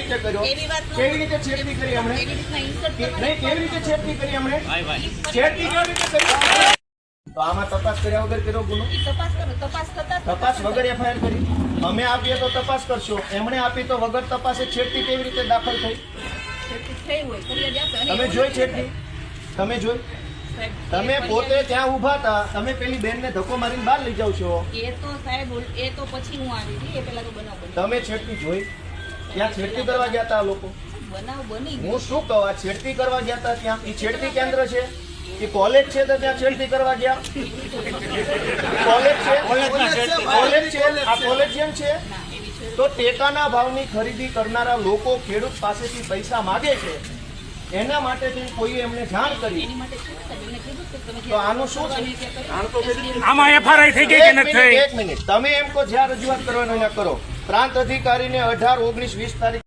રીતે કર્યો? કેવી રીતે છેડતી કરી હમણે? નહીં, કેવી રીતે છેડતી કરી હમણે? છેડતી કેવી રીતે કરી? તો આમાં તપાસ કર્યા વગર કર્યો ગુનો? તપાસ વગર એફઆઈઆર કરી? અમે આપીએ તો તપાસ કરશો, એમણે આપી તો વગર તપાસે છેડતી કેવી રીતે દાખલ થઈ? તમે જોઈ છેડતી? તમે જોઈ? તમે પોતે ત્યાં ઉભા હતા, તમે પેલી બેનને ધક્કો મારીને બહાર લઈ જાવ છો. એ તો સાહેબ એ તો પછી હું આવી હતી, એ પહેલા તો બનાવ બન્યો. તમે છેડતી જોઈ? ત્યાં છેડતી કરવા ગયા હતા લોકો? બનાવ બની હું શું કહું, આ છેડતી કરવા ગયા હતા ત્યાં? એ છેડતી કેન્દ્ર છે? એ કોલેજ છે તો ત્યાં છેડતી કરવા ગયા? કોલેજ છે? કોલેજ છે? આ કોલેજિયન છે? તો ટેકાના ભાવની ખરીદી કરનારા લોકો ખેડૂત પાસેથી પૈસા માગે છે, એના માટે કોઈએ એમને જાણ કરી. એની માટે શું સાહેબ એમને કીધું કે તમે તો આનું શું છે? આમાં એફઆરઆઈ થઈ ગઈ કે નથી થઈ? એક મિનિટ, તમે એમ કહો જ્યાં રજૂઆત કરવાનો એને કરો. પ્રાંત અધિકારીને 18, 19, 20 તારીખ